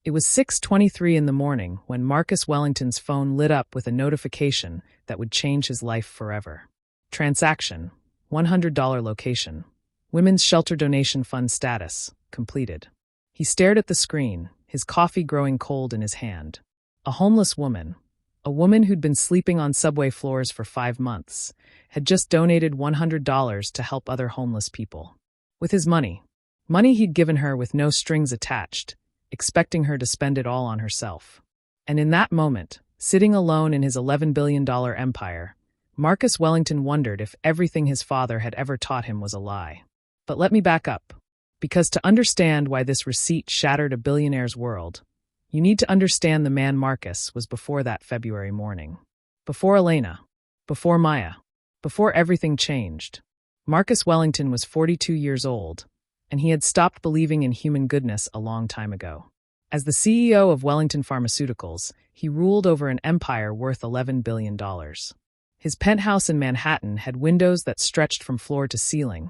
It was 6:23 in the morning when Marcus Wellington's phone lit up with a notification that would change his life forever. Transaction, $100 location. Women's Shelter Donation Fund status, completed. He stared at the screen, his coffee growing cold in his hand. A homeless woman, a woman who'd been sleeping on subway floors for 5 months, had just donated $100 to help other homeless people. With his money he'd given her with no strings attached, expecting her to spend it all on herself. And in that moment, sitting alone in his $11 billion empire, Marcus Wellington wondered if everything his father had ever taught him was a lie. But let me back up, because to understand why this receipt shattered a billionaire's world, you need to understand the man Marcus was before that February morning. Before Elena. Before Maya. Before everything changed. Marcus Wellington was 42 years old, and he had stopped believing in human goodness a long time ago. As the CEO of Wellington Pharmaceuticals, he ruled over an empire worth $11 billion. His penthouse in Manhattan had windows that stretched from floor to ceiling,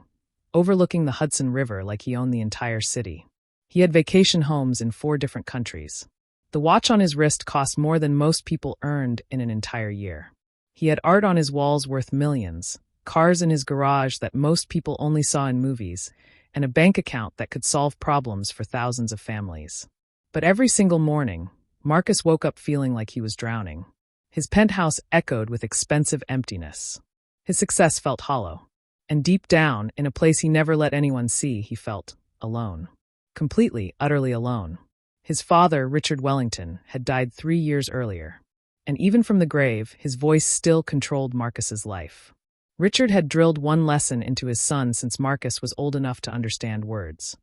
overlooking the Hudson River like he owned the entire city. He had vacation homes in 4 different countries. The watch on his wrist cost more than most people earned in an entire year. He had art on his walls worth millions, cars in his garage that most people only saw in movies, and a bank account that could solve problems for thousands of families. But every single morning, Marcus woke up feeling like he was drowning. His penthouse echoed with expensive emptiness. His success felt hollow. And deep down, in a place he never let anyone see, he felt alone. Completely, utterly alone. His father, Richard Wellington, had died 3 years earlier. And even from the grave, his voice still controlled Marcus's life. Richard had drilled one lesson into his son since Marcus was old enough to understand words.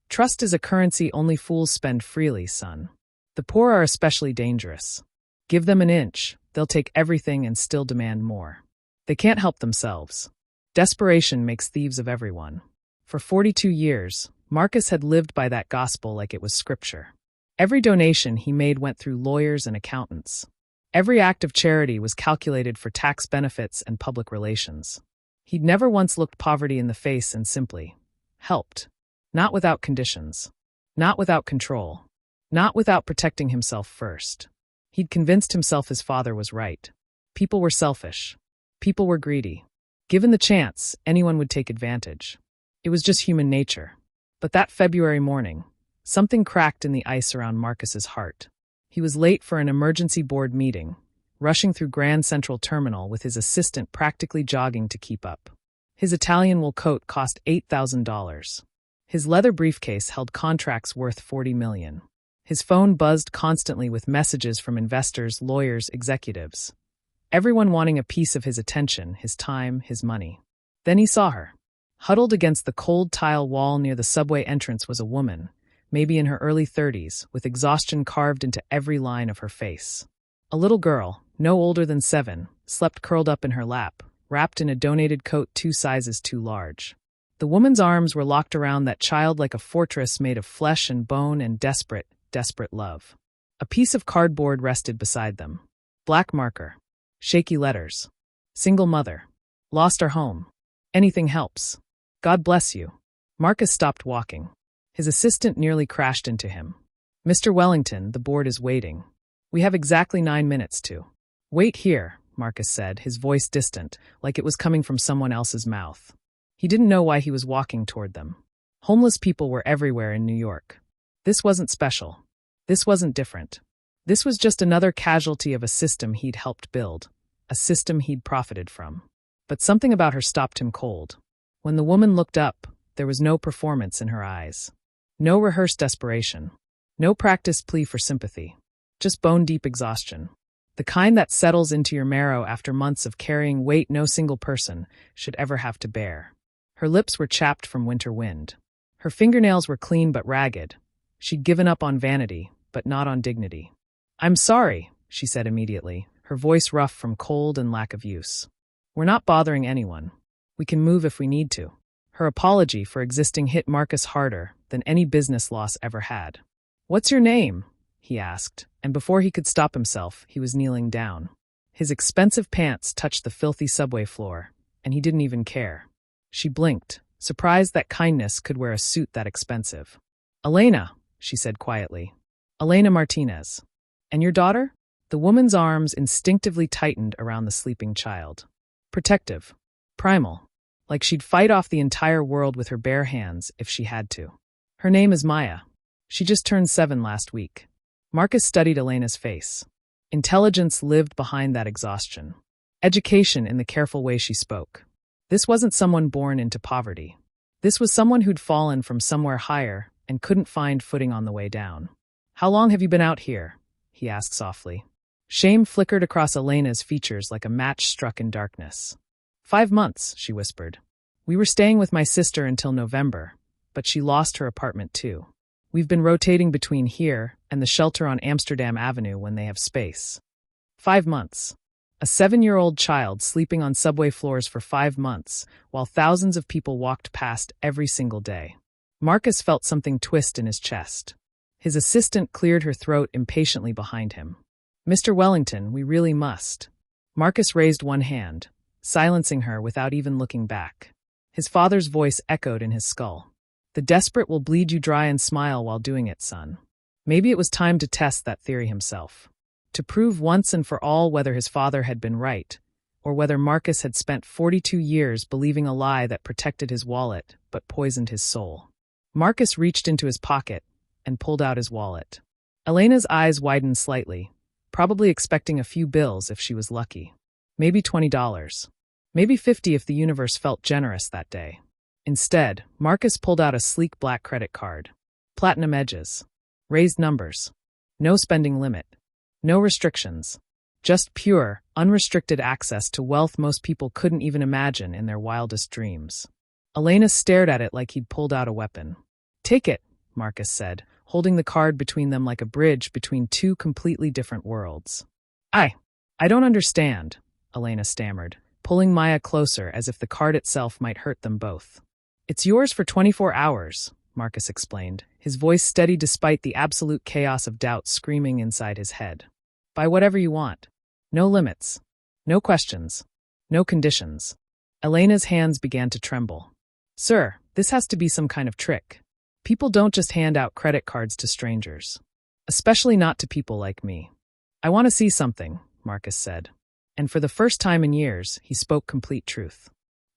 Trust is a currency only fools spend freely, son. The poor are especially dangerous. Give them an inch, they'll take everything and still demand more. They can't help themselves. Desperation makes thieves of everyone. For 42 years, Marcus had lived by that gospel like it was scripture. Every donation he made went through lawyers and accountants. Every act of charity was calculated for tax benefits and public relations. He'd never once looked poverty in the face and simply helped. Not without conditions. Not without control. Not without protecting himself first. He'd convinced himself his father was right. People were selfish. People were greedy. Given the chance, anyone would take advantage. It was just human nature. But that February morning, something cracked in the ice around Marcus's heart. He was late for an emergency board meeting, rushing through Grand Central Terminal with his assistant practically jogging to keep up. His Italian wool coat cost $8,000. His leather briefcase held contracts worth $40 million. His phone buzzed constantly with messages from investors, lawyers, executives. Everyone wanting a piece of his attention, his time, his money. Then he saw her. Huddled against the cold tile wall near the subway entrance was a woman, maybe in her early 30s, with exhaustion carved into every line of her face. A little girl, no older than 7, slept curled up in her lap, wrapped in a donated coat 2 sizes too large. The woman's arms were locked around that child like a fortress made of flesh and bone and desperate, desperate love. A piece of cardboard rested beside them. Black marker. Shaky letters. Single mother. Lost our home. Anything helps. God bless you. Marcus stopped walking. His assistant nearly crashed into him. Mr. Wellington, the board is waiting. We have exactly 9 minutes to. Wait here, Marcus said, his voice distant, like it was coming from someone else's mouth. He didn't know why he was walking toward them. Homeless people were everywhere in New York. This wasn't special. This wasn't different. This was just another casualty of a system he'd helped build, a system he'd profited from. But something about her stopped him cold. When the woman looked up, there was no performance in her eyes. No rehearsed desperation. No practiced plea for sympathy. Just bone-deep exhaustion. The kind that settles into your marrow after months of carrying weight no single person should ever have to bear. Her lips were chapped from winter wind. Her fingernails were clean but ragged. She'd given up on vanity, but not on dignity. I'm sorry, she said immediately, her voice rough from cold and lack of use. We're not bothering anyone. We can move if we need to. Her apology for existing hit Marcus harder than any business loss ever had. What's your name? He asked, and before he could stop himself, he was kneeling down. His expensive pants touched the filthy subway floor, and he didn't even care. She blinked, surprised that kindness could wear a suit that expensive. Elena, she said quietly. Elena Martinez. And your daughter? The woman's arms instinctively tightened around the sleeping child. Protective. Primal. Like she'd fight off the entire world with her bare hands if she had to. Her name is Maya. She just turned 7 last week. Marcus studied Elena's face. Intelligence lived behind that exhaustion. Education in the careful way she spoke. This wasn't someone born into poverty. This was someone who'd fallen from somewhere higher and couldn't find footing on the way down. How long have you been out here? He asked softly. Shame flickered across Elena's features like a match struck in darkness. 5 months, she whispered. We were staying with my sister until November, but she lost her apartment too. We've been rotating between here and the shelter on Amsterdam Avenue when they have space. 5 months. A 7-year-old child sleeping on subway floors for 5 months, while thousands of people walked past every single day. Marcus felt something twist in his chest. His assistant cleared her throat impatiently behind him. Mr. Wellington, we really must. Marcus raised one hand, silencing her without even looking back. His father's voice echoed in his skull. The desperate will bleed you dry and smile while doing it, son. Maybe it was time to test that theory himself. To prove once and for all whether his father had been right, or whether Marcus had spent 42 years believing a lie that protected his wallet but poisoned his soul. Marcus reached into his pocket and pulled out his wallet. Elena's eyes widened slightly, probably expecting a few bills if she was lucky. Maybe $20. Maybe 50 if the universe felt generous that day. Instead, Marcus pulled out a sleek black credit card. Platinum edges. Raised numbers. No spending limit. No restrictions. Just pure, unrestricted access to wealth most people couldn't even imagine in their wildest dreams. Elena stared at it like he'd pulled out a weapon. Take it, Marcus said, holding the card between them like a bridge between two completely different worlds. I don't understand, Elena stammered, pulling Maya closer as if the card itself might hurt them both. It's yours for 24 hours, Marcus explained, his voice steady despite the absolute chaos of doubt screaming inside his head. Buy whatever you want. No limits. No questions. No conditions. Elena's hands began to tremble. Sir, this has to be some kind of trick. People don't just hand out credit cards to strangers. Especially not to people like me. I want to see something, Marcus said. And for the first time in years, he spoke complete truth.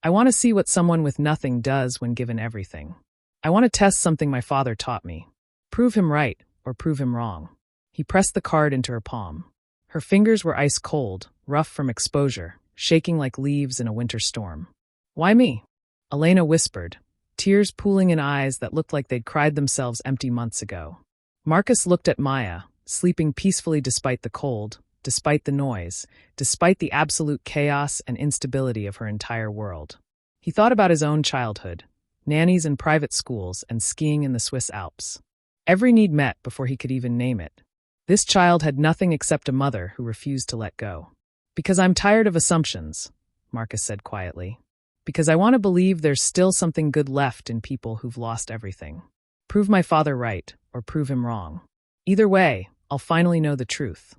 I want to see what someone with nothing does when given everything. I want to test something my father taught me. Prove him right, or prove him wrong. He pressed the card into her palm. Her fingers were ice cold, rough from exposure, shaking like leaves in a winter storm. Why me? Elena whispered, tears pooling in eyes that looked like they'd cried themselves empty months ago. Marcus looked at Maya, sleeping peacefully despite the cold, despite the noise, despite the absolute chaos and instability of her entire world. He thought about his own childhood, nannies in private schools and skiing in the Swiss Alps. Every need met before he could even name it. This child had nothing except a mother who refused to let go. Because I'm tired of assumptions, Marcus said quietly. Because I want to believe there's still something good left in people who've lost everything. Prove my father right, or prove him wrong. Either way, I'll finally know the truth.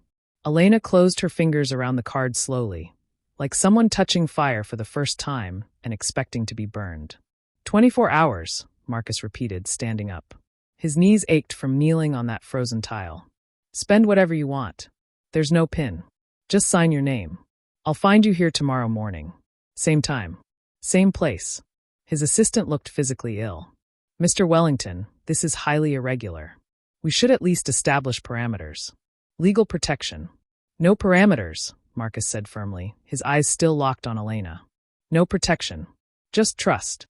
Elena closed her fingers around the card slowly, like someone touching fire for the first time and expecting to be burned. 24 hours, Marcus repeated, standing up. His knees ached from kneeling on that frozen tile. Spend whatever you want. There's no pin. Just sign your name. I'll find you here tomorrow morning. Same time. Same place. His assistant looked physically ill. Mr. Wellington, this is highly irregular. We should at least establish parameters. Legal protection. No parameters, Marcus said firmly, his eyes still locked on Elena. No protection. Just trust.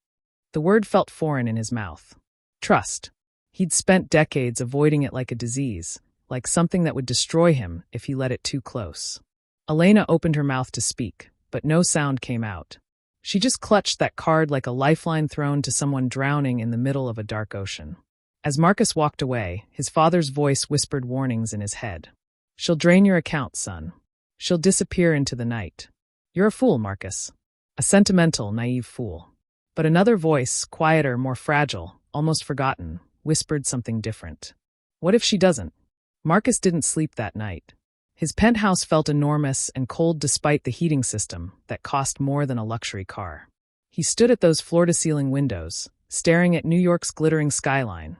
The word felt foreign in his mouth. Trust. He'd spent decades avoiding it like a disease, like something that would destroy him if he let it too close. Elena opened her mouth to speak, but no sound came out. She just clutched that card like a lifeline thrown to someone drowning in the middle of a dark ocean. As Marcus walked away, his father's voice whispered warnings in his head. She'll drain your account, son. She'll disappear into the night. You're a fool, Marcus. A sentimental, naive fool. But another voice, quieter, more fragile, almost forgotten, whispered something different. What if she doesn't? Marcus didn't sleep that night. His penthouse felt enormous and cold despite the heating system that cost more than a luxury car. He stood at those floor-to-ceiling windows, staring at New York's glittering skyline,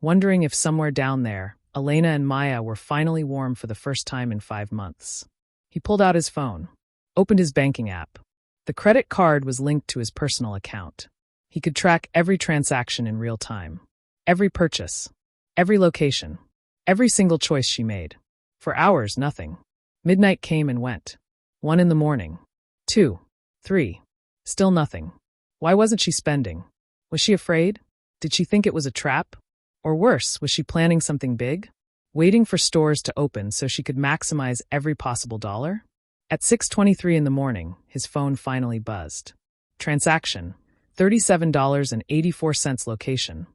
wondering if somewhere down there, Elena and Maya were finally warm for the first time in 5 months. He pulled out his phone, opened his banking app. The credit card was linked to his personal account. He could track every transaction in real time, every purchase, every location, every single choice she made. For hours, nothing. Midnight came and went. 1 in the morning. 2, 3. Still nothing. Why wasn't she spending? Was she afraid? Did she think it was a trap? Or worse, was she planning something big? Waiting for stores to open so she could maximize every possible dollar? At 6:23 in the morning, his phone finally buzzed. Transaction: $37.84 location.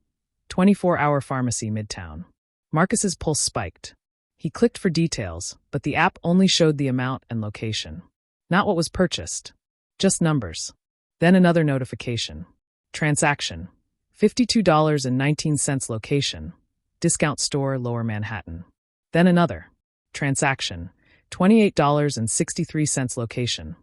24-hour pharmacy Midtown. Marcus's pulse spiked. He clicked for details, but the app only showed the amount and location. Not what was purchased. Just numbers. Then another notification. Transaction: $52.19 location. Discount store, Lower Manhattan. Then another. Transaction: $28.63 location.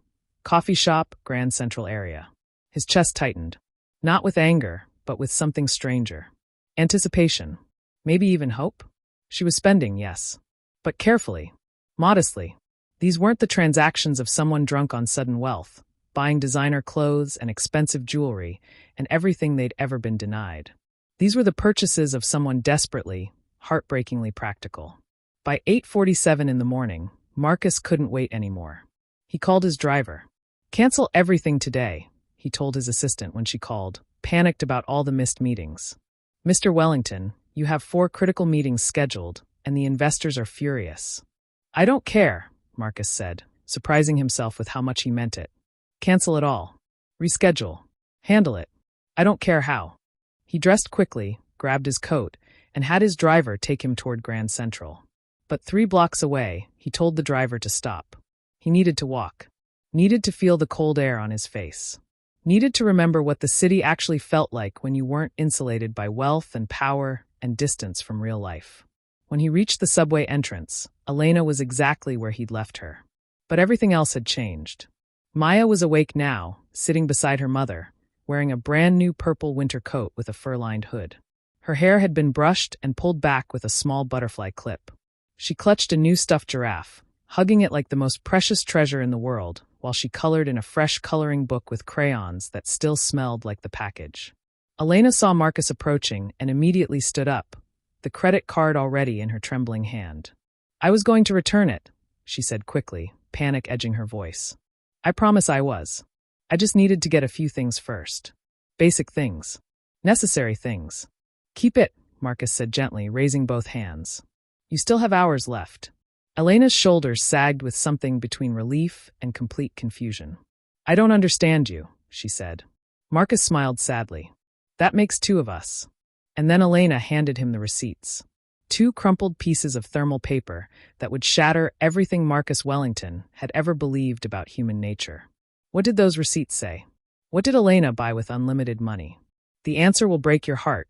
Coffee shop, Grand Central area. His chest tightened. Not with anger, but with something stranger. Anticipation. Maybe even hope? She was spending, yes. But carefully. Modestly. These weren't the transactions of someone drunk on sudden wealth, buying designer clothes and expensive jewelry and everything they'd ever been denied. These were the purchases of someone desperately, heartbreakingly practical. By 8:47 in the morning, Marcus couldn't wait anymore. He called his driver. "Cancel everything today," he told his assistant when she called, panicked about all the missed meetings. "Mr. Wellington, you have 4 critical meetings scheduled, and the investors are furious." "I don't care," Marcus said, surprising himself with how much he meant it. "Cancel it all. Reschedule. Handle it. I don't care how." He dressed quickly, grabbed his coat, and had his driver take him toward Grand Central. But 3 blocks away, he told the driver to stop. He needed to walk. Needed to feel the cold air on his face. Needed to remember what the city actually felt like when you weren't insulated by wealth and power and distance from real life. When he reached the subway entrance, Elena was exactly where he'd left her. But everything else had changed. Maya was awake now, sitting beside her mother, wearing a brand new purple winter coat with a fur-lined hood. Her hair had been brushed and pulled back with a small butterfly clip. She clutched a new stuffed giraffe, hugging it like the most precious treasure in the world, while she colored in a fresh coloring book with crayons that still smelled like the package. Elena saw Marcus approaching and immediately stood up, the credit card already in her trembling hand. "I was going to return it," she said quickly, panic edging her voice. "I promise I was. I just needed to get a few things first. Basic things. Necessary things." "Keep it," Marcus said gently, raising both hands. "You still have hours left." Elena's shoulders sagged with something between relief and complete confusion. "I don't understand you," she said. Marcus smiled sadly. "That makes 2 of us." And then Elena handed him the receipts. 2 crumpled pieces of thermal paper that would shatter everything Marcus Wellington had ever believed about human nature. What did those receipts say? What did Elena buy with unlimited money? The answer will break your heart,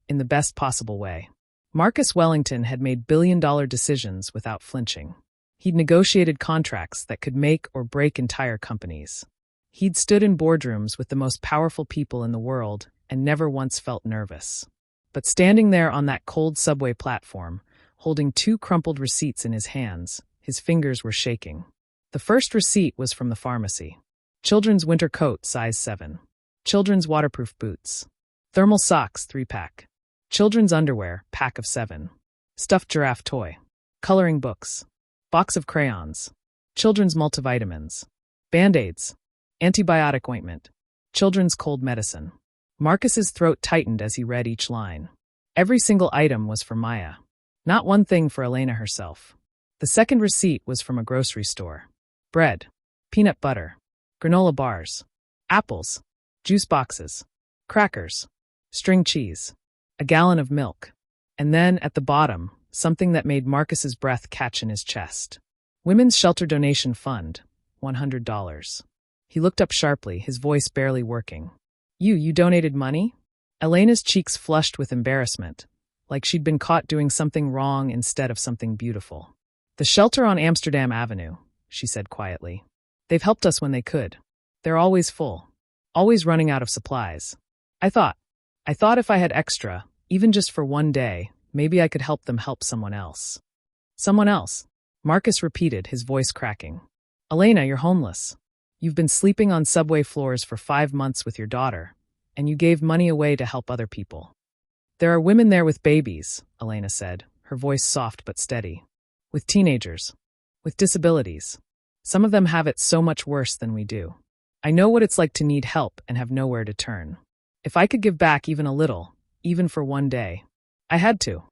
in the best possible way. Marcus Wellington had made billion-dollar decisions without flinching. He'd negotiated contracts that could make or break entire companies. He'd stood in boardrooms with the most powerful people in the world and never once felt nervous. But standing there on that cold subway platform, holding 2 crumpled receipts in his hands, his fingers were shaking. The first receipt was from the pharmacy. Children's winter coat, size 7. Children's waterproof boots. Thermal socks, 3-pack. Children's underwear, pack of 7. Stuffed giraffe toy. Coloring books. Box of crayons. Children's multivitamins. Band-aids. Antibiotic ointment. Children's cold medicine. Marcus's throat tightened as he read each line. Every single item was for Maya. Not one thing for Elena herself. The second receipt was from a grocery store. Bread. Peanut butter. Granola bars. Apples. Juice boxes. Crackers. String cheese. A gallon of milk. And then, at the bottom, something that made Marcus's breath catch in his chest. Women's Shelter Donation Fund, $100. He looked up sharply, his voice barely working. You donated money?" Elena's cheeks flushed with embarrassment, like she'd been caught doing something wrong instead of something beautiful. "The shelter on Amsterdam Avenue," she said quietly. "They've helped us when they could. They're always full. Always running out of supplies. I thought if I had extra, even just for one day, maybe I could help them help someone else. Someone else, Marcus repeated, his voice cracking. Elena, you're homeless. You've been sleeping on subway floors for 5 months with your daughter, and you gave money away to help other people. There are women there with babies, Elena said, her voice soft but steady. With teenagers. With disabilities. Some of them have it so much worse than we do. I know what it's like to need help and have nowhere to turn. If I could give back even a little, even for one day, I had to.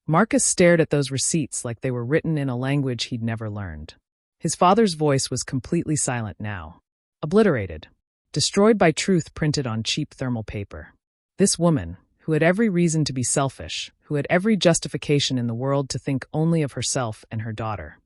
Marcus stared at those receipts like they were written in a language he'd never learned. His father's voice was completely silent now. Obliterated. Destroyed by truth printed on cheap thermal paper. This woman, who had every reason to be selfish, who had every justification in the world to think only of herself and her daughter,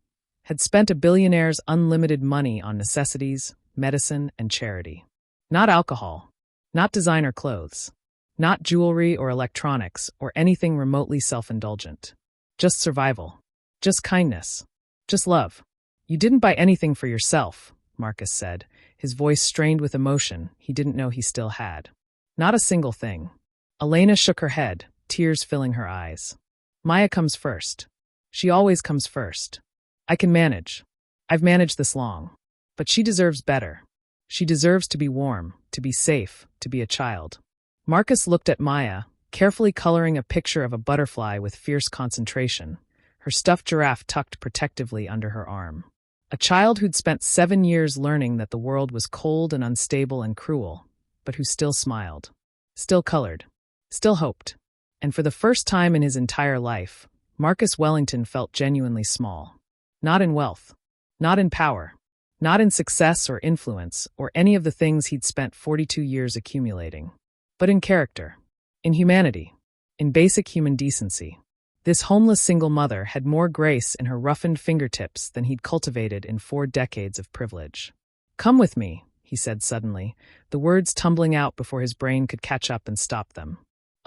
had spent a billionaire's unlimited money on necessities, medicine, and charity. Not alcohol. Not designer clothes. Not jewelry or electronics or anything remotely self-indulgent. Just survival. Just kindness. Just love. You didn't buy anything for yourself, Marcus said, his voice strained with emotion he didn't know he still had. Not a single thing. Elena shook her head, tears filling her eyes. Maya comes first. She always comes first. I can manage. I've managed this long. But she deserves better. She deserves to be warm, to be safe, to be a child. Marcus looked at Maya, carefully coloring a picture of a butterfly with fierce concentration, her stuffed giraffe tucked protectively under her arm. A child who'd spent 7 years learning that the world was cold and unstable and cruel, but who still smiled, still colored, still hoped. And for the first time in his entire life, Marcus Wellington felt genuinely small. Not in wealth, not in power, not in success or influence or any of the things he'd spent 42 years accumulating, but in character, in humanity, in basic human decency. This homeless single mother had more grace in her roughened fingertips than he'd cultivated in 4 decades of privilege. Come with me, he said suddenly, the words tumbling out before his brain could catch up and stop them.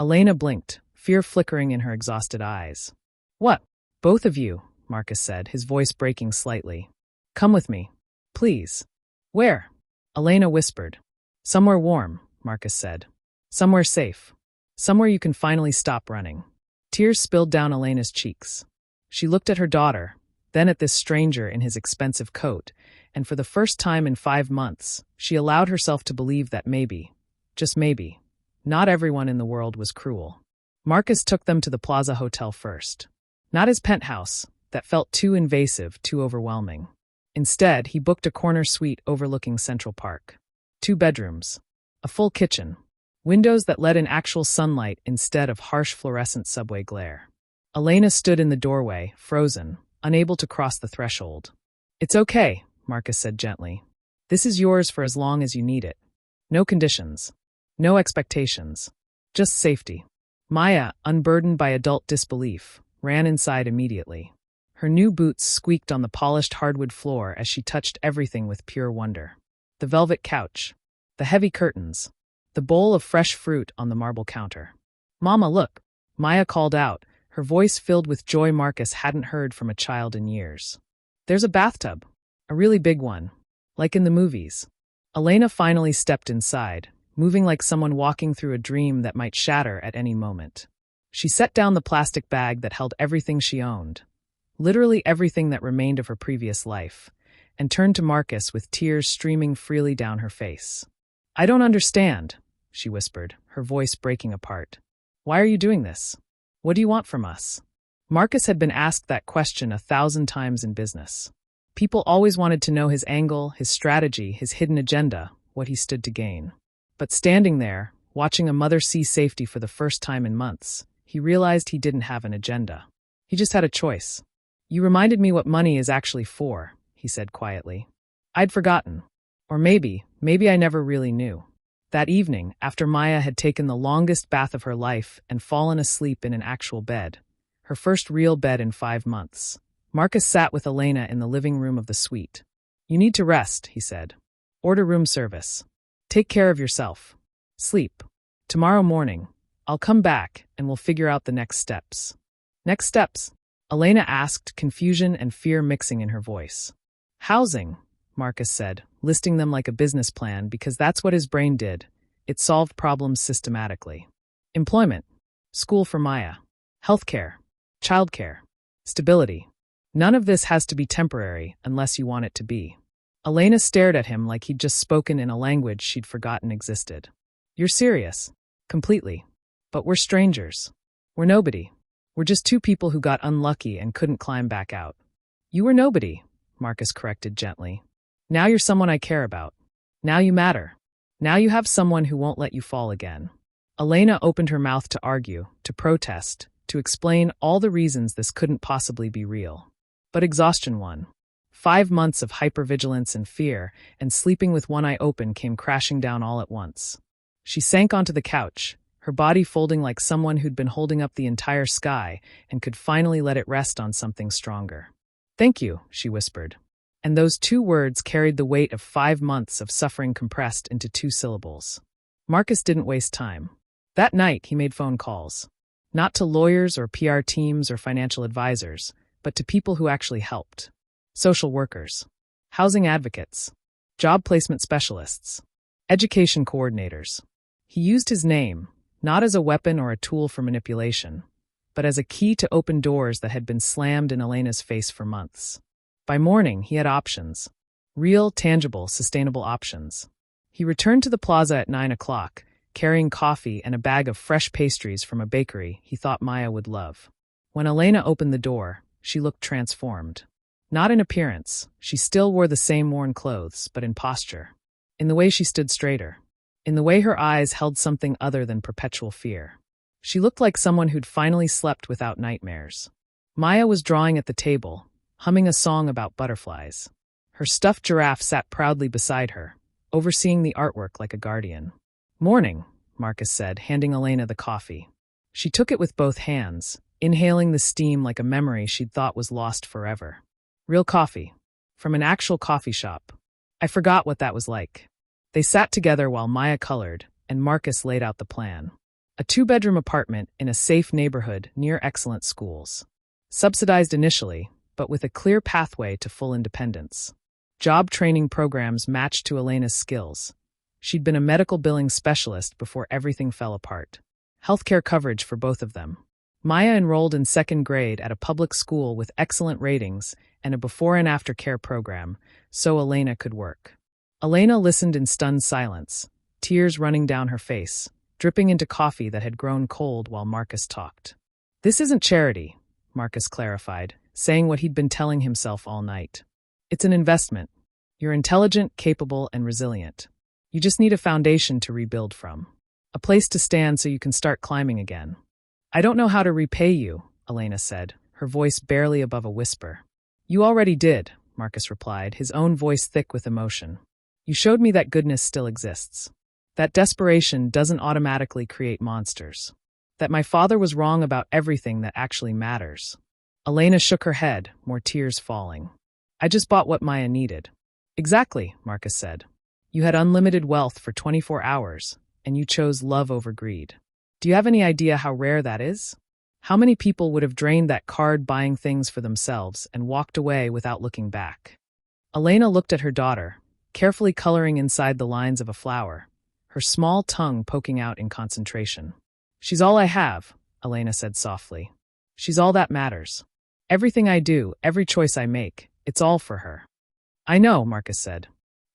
Elena blinked, fear flickering in her exhausted eyes. What? Both of you, Marcus said, his voice breaking slightly. Come with me. Please. Where? Elena whispered. Somewhere warm, Marcus said. Somewhere safe. Somewhere you can finally stop running. Tears spilled down Elena's cheeks. She looked at her daughter, then at this stranger in his expensive coat, and for the first time in 5 months, she allowed herself to believe that maybe, just maybe, not everyone in the world was cruel. Marcus took them to the Plaza Hotel first. Not his penthouse, that felt too invasive, too overwhelming. Instead, he booked a corner suite overlooking Central Park. 2 bedrooms. A full kitchen. Windows that let in actual sunlight instead of harsh fluorescent subway glare. Elena stood in the doorway, frozen, unable to cross the threshold. It's okay, Marcus said gently. This is yours for as long as you need it. No conditions. No expectations. Just safety. Maya, unburdened by adult disbelief, ran inside immediately. Her new boots squeaked on the polished hardwood floor as she touched everything with pure wonder. The velvet couch. The heavy curtains. The bowl of fresh fruit on the marble counter. Mama, look, Maya called out, her voice filled with joy Marcus hadn't heard from a child in years. There's a bathtub. A really big one. Like in the movies. Elena finally stepped inside, moving like someone walking through a dream that might shatter at any moment. She set down the plastic bag that held everything she owned, literally everything that remained of her previous life, and turned to Marcus with tears streaming freely down her face. I don't understand, she whispered, her voice breaking apart. Why are you doing this? What do you want from us? Marcus had been asked that question 1,000 times in business. People always wanted to know his angle, his strategy, his hidden agenda, what he stood to gain. But standing there, watching a mother see safety for the first time in months, he realized he didn't have an agenda. He just had a choice. You reminded me what money is actually for, he said quietly. I'd forgotten. Or maybe I never really knew. That evening, after Maya had taken the longest bath of her life and fallen asleep in an actual bed, her first real bed in 5 months, Marcus sat with Elena in the living room of the suite. You need to rest, he said. Order room service. Take care of yourself. Sleep. Tomorrow morning, I'll come back and we'll figure out the next steps. Next steps? Elena asked, confusion and fear mixing in her voice. Housing, Marcus said, listing them like a business plan because that's what his brain did. It solved problems systematically. Employment. School for Maya. Healthcare. Childcare. Stability. None of this has to be temporary unless you want it to be. Elena stared at him like he'd just spoken in a language she'd forgotten existed. You're serious. Completely. But we're strangers. We're nobody. We're just two people who got unlucky and couldn't climb back out. You were nobody, Marcus corrected gently. Now you're someone I care about. Now you matter. Now you have someone who won't let you fall again. Elena opened her mouth to argue, to protest, to explain all the reasons this couldn't possibly be real. But exhaustion won. 5 months of hypervigilance and fear, and sleeping with one eye open came crashing down all at once. She sank onto the couch, her body folding like someone who'd been holding up the entire sky and could finally let it rest on something stronger. Thank you, she whispered. And those 2 words carried the weight of 5 months of suffering compressed into 2 syllables. Marcus didn't waste time. That night, he made phone calls. Not to lawyers or PR teams or financial advisors, but to people who actually helped. Social workers, housing advocates, job placement specialists, education coordinators. He used his name, not as a weapon or a tool for manipulation, but as a key to open doors that had been slammed in Elena's face for months. By morning, he had options. Real, tangible, sustainable options. He returned to the plaza at 9 o'clock, carrying coffee and a bag of fresh pastries from a bakery he thought Maya would love. When Elena opened the door, she looked transformed. Not in appearance, she still wore the same worn clothes, but in posture. In the way she stood straighter. In the way her eyes held something other than perpetual fear. She looked like someone who'd finally slept without nightmares. Maya was drawing at the table, humming a song about butterflies. Her stuffed giraffe sat proudly beside her, overseeing the artwork like a guardian. Morning, Marcus said, handing Elena the coffee. She took it with both hands, inhaling the steam like a memory she'd thought was lost forever. Real coffee. From an actual coffee shop. I forgot what that was like. They sat together while Maya colored, and Marcus laid out the plan. A 2-bedroom apartment in a safe neighborhood near excellent schools. Subsidized initially, but with a clear pathway to full independence. Job training programs matched to Elena's skills. She'd been a medical billing specialist before everything fell apart. Healthcare coverage for both of them. Maya enrolled in 2nd grade at a public school with excellent ratings and a before and after care program, so Elena could work. Elena listened in stunned silence, tears running down her face, dripping into coffee that had grown cold while Marcus talked. This isn't charity, Marcus clarified, saying what he'd been telling himself all night. It's an investment. You're intelligent, capable, and resilient. You just need a foundation to rebuild from. A place to stand so you can start climbing again. I don't know how to repay you, Elena said, her voice barely above a whisper. You already did, Marcus replied, his own voice thick with emotion. You showed me that goodness still exists. That desperation doesn't automatically create monsters. That my father was wrong about everything that actually matters. Elena shook her head, more tears falling. I just bought what Maya needed. Exactly, Marcus said. You had unlimited wealth for 24 hours, and you chose love over greed. Do you have any idea how rare that is? How many people would have drained that card buying things for themselves and walked away without looking back? Elena looked at her daughter, carefully coloring inside the lines of a flower, her small tongue poking out in concentration. She's all I have, Elena said softly. She's all that matters. Everything I do, every choice I make, it's all for her. I know, Marcus said.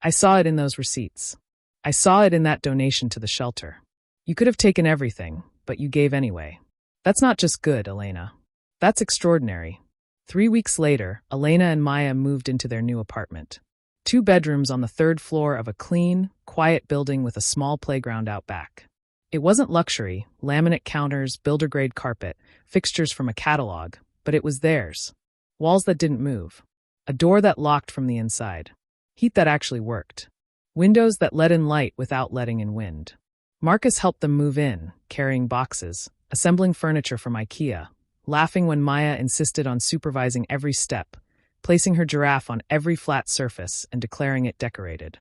I saw it in those receipts. I saw it in that donation to the shelter. You could have taken everything, but you gave anyway. That's not just good, Elena. That's extraordinary. 3 weeks later, Elena and Maya moved into their new apartment. 2 bedrooms on the 3rd floor of a clean, quiet building with a small playground out back. It wasn't luxury, laminate counters, builder-grade carpet, fixtures from a catalog, but it was theirs. Walls that didn't move. A door that locked from the inside. Heat that actually worked. Windows that let in light without letting in wind. Marcus helped them move in, carrying boxes, assembling furniture from IKEA, laughing when Maya insisted on supervising every step, placing her giraffe on every flat surface and declaring it decorated.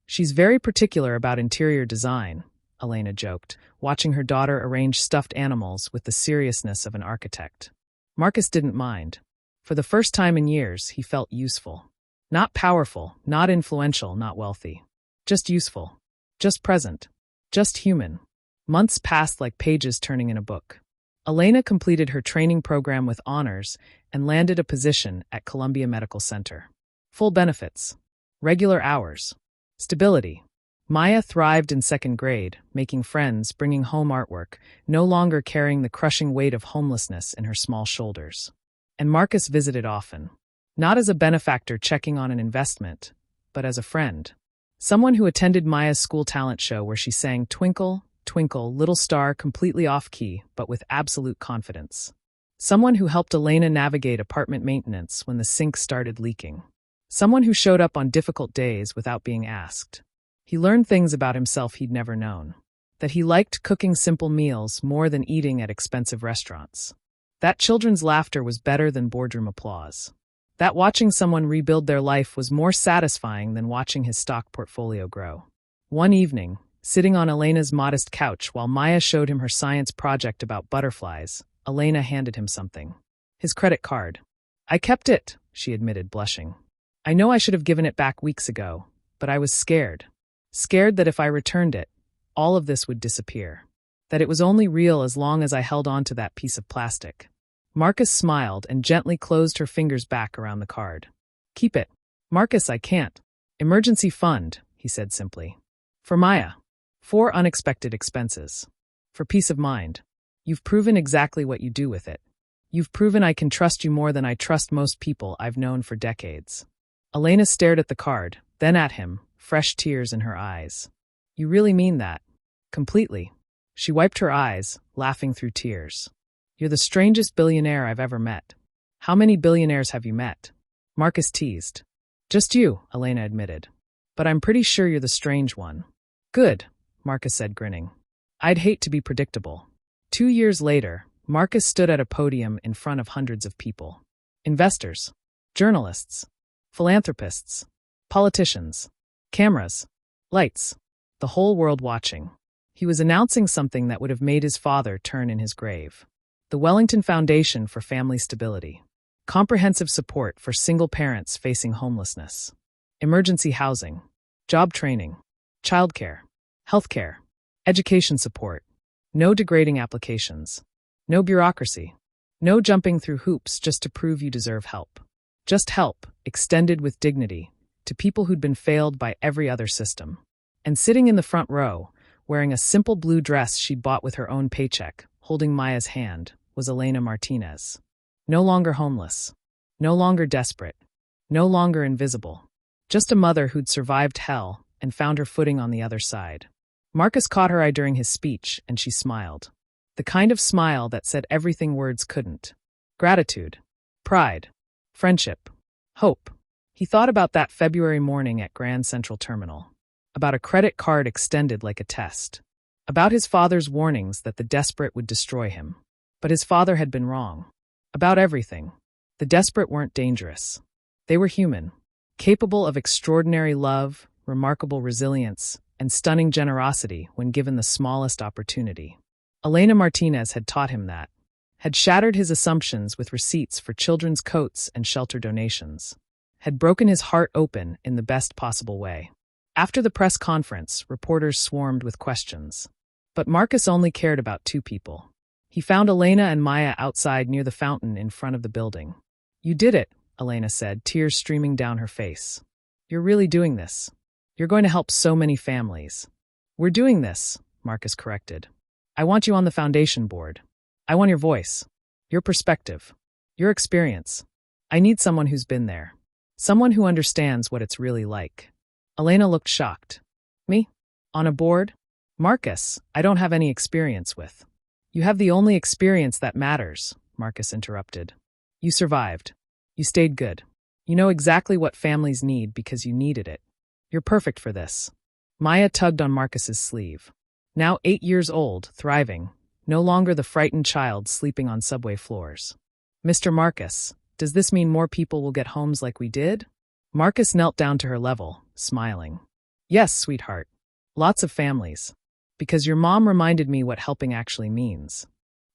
She's very particular about interior design, Elena joked, watching her daughter arrange stuffed animals with the seriousness of an architect. Marcus didn't mind. For the first time in years, he felt useful. Not powerful, not influential, not wealthy. Just useful. Just present. Just human. Months passed like pages turning in a book. Elena completed her training program with honors and landed a position at Columbia Medical Center. Full benefits. Regular hours. Stability. Maya thrived in second grade, making friends, bringing home artwork, no longer carrying the crushing weight of homelessness in her small shoulders. And Marcus visited often. Not as a benefactor checking on an investment, but as a friend. Someone who attended Maya's school talent show where she sang Twinkle, Twinkle, Little Star completely off-key, but with absolute confidence. Someone who helped Elena navigate apartment maintenance when the sink started leaking. Someone who showed up on difficult days without being asked. He learned things about himself he'd never known. That he liked cooking simple meals more than eating at expensive restaurants. That children's laughter was better than boardroom applause. That watching someone rebuild their life was more satisfying than watching his stock portfolio grow. One evening, sitting on Elena's modest couch while Maya showed him her science project about butterflies, Elena handed him something. His credit card. "I kept it," she admitted, blushing. "I know I should have given it back weeks ago, but I was scared. Scared that if I returned it, all of this would disappear. That it was only real as long as I held on to that piece of plastic." Marcus smiled and gently closed her fingers back around the card. "Keep it." "Marcus, I can't." "Emergency fund," he said simply. "For Maya. For unexpected expenses. For peace of mind. You've proven exactly what you do with it. You've proven I can trust you more than I trust most people I've known for decades." Elena stared at the card, then at him, fresh tears in her eyes. "You really mean that?" "Completely." She wiped her eyes, laughing through tears. "You're the strangest billionaire I've ever met." "How many billionaires have you met?" Marcus teased. "Just you," Elena admitted. "But I'm pretty sure you're the strange one." "Good," Marcus said, grinning. "I'd hate to be predictable." 2 years later, Marcus stood at a podium in front of hundreds of people. Investors, journalists, philanthropists, politicians, cameras, lights, the whole world watching. He was announcing something that would have made his father turn in his grave. The Wellington Foundation for Family Stability. Comprehensive support for single parents facing homelessness. Emergency housing. Job training. Childcare. Healthcare. Education support. No degrading applications. No bureaucracy. No jumping through hoops just to prove you deserve help. Just help, extended with dignity, to people who'd been failed by every other system. And sitting in the front row, wearing a simple blue dress she'd bought with her own paycheck, holding Maya's hand, was Elena Martinez. No longer homeless. No longer desperate. No longer invisible. Just a mother who'd survived hell and found her footing on the other side. Marcus caught her eye during his speech, and she smiled. The kind of smile that said everything words couldn't. Gratitude. Pride. Friendship. Hope. He thought about that February morning at Grand Central Terminal. About a credit card extended like a test. About his father's warnings that the desperate would destroy him. But his father had been wrong. About everything. The desperate weren't dangerous. They were human. Capable of extraordinary love, remarkable resilience, and stunning generosity when given the smallest opportunity. Elena Martinez had taught him that. Had shattered his assumptions with receipts for children's coats and shelter donations. Had broken his heart open in the best possible way. After the press conference, reporters swarmed with questions. But Marcus only cared about 2 people. He found Elena and Maya outside near the fountain in front of the building. "You did it," Elena said, tears streaming down her face. "You're really doing this. You're going to help so many families." "We're doing this," Marcus corrected. "I want you on the foundation board. I want your voice, your perspective, your experience. I need someone who's been there. Someone who understands what it's really like." Elena looked shocked. "Me? On a board?" "Marcus, I don't have any experience with." "You have the only experience that matters," Marcus interrupted. "You survived. You stayed good. You know exactly what families need because you needed it. You're perfect for this." Maya tugged on Marcus's sleeve. Now 8 years old, thriving, no longer the frightened child sleeping on subway floors. "Mr. Marcus, does this mean more people will get homes like we did?" Marcus knelt down to her level, smiling. "Yes, sweetheart. Lots of families. Because your mom reminded me what helping actually means."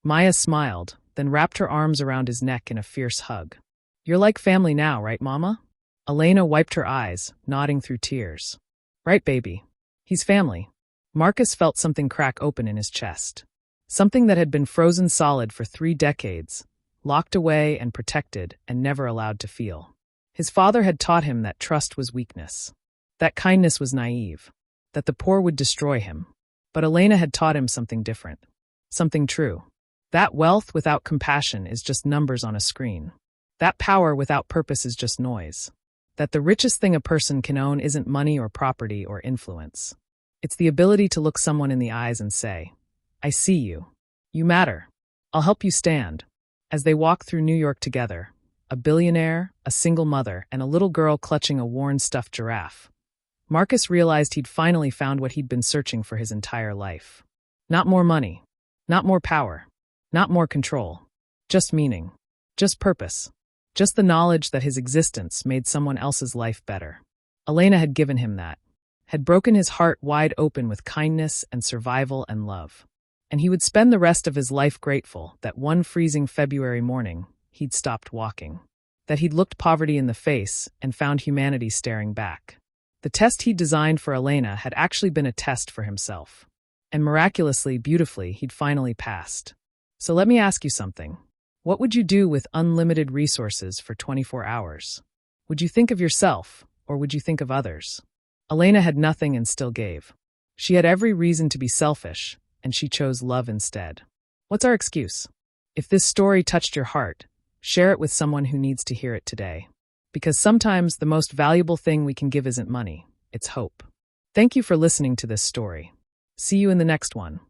Maya smiled, then wrapped her arms around his neck in a fierce hug. "You're like family now, right, Mama?" Elena wiped her eyes, nodding through tears. "Right, baby. He's family." Marcus felt something crack open in his chest. something that had been frozen solid for 3 decades, locked away and protected and never allowed to feel. His father had taught him that trust was weakness, that kindness was naive, that the poor would destroy him. But Elena had taught him something different, something true. That wealth without compassion is just numbers on a screen. That power without purpose is just noise. That the richest thing a person can own isn't money or property or influence. It's the ability to look someone in the eyes and say, "I see you. You matter. I'll help you stand." As they walk through New York together, a billionaire, a single mother, and a little girl clutching a worn stuffed giraffe, Marcus realized he'd finally found what he'd been searching for his entire life. Not more money, not more power, not more control, just meaning, just purpose, just the knowledge that his existence made someone else's life better. Elena had given him that, had broken his heart wide open with kindness and survival and love. And he would spend the rest of his life grateful that one freezing February morning he'd stopped walking, that he'd looked poverty in the face and found humanity staring back. The test he'd designed for Elena had actually been a test for himself. And miraculously, beautifully, he'd finally passed. So let me ask you something. What would you do with unlimited resources for 24 hours? Would you think of yourself, or would you think of others? Elena had nothing and still gave. She had every reason to be selfish, and she chose love instead. What's our excuse? If this story touched your heart, share it with someone who needs to hear it today. Because sometimes the most valuable thing we can give isn't money, it's hope. Thank you for listening to this story. See you in the next one.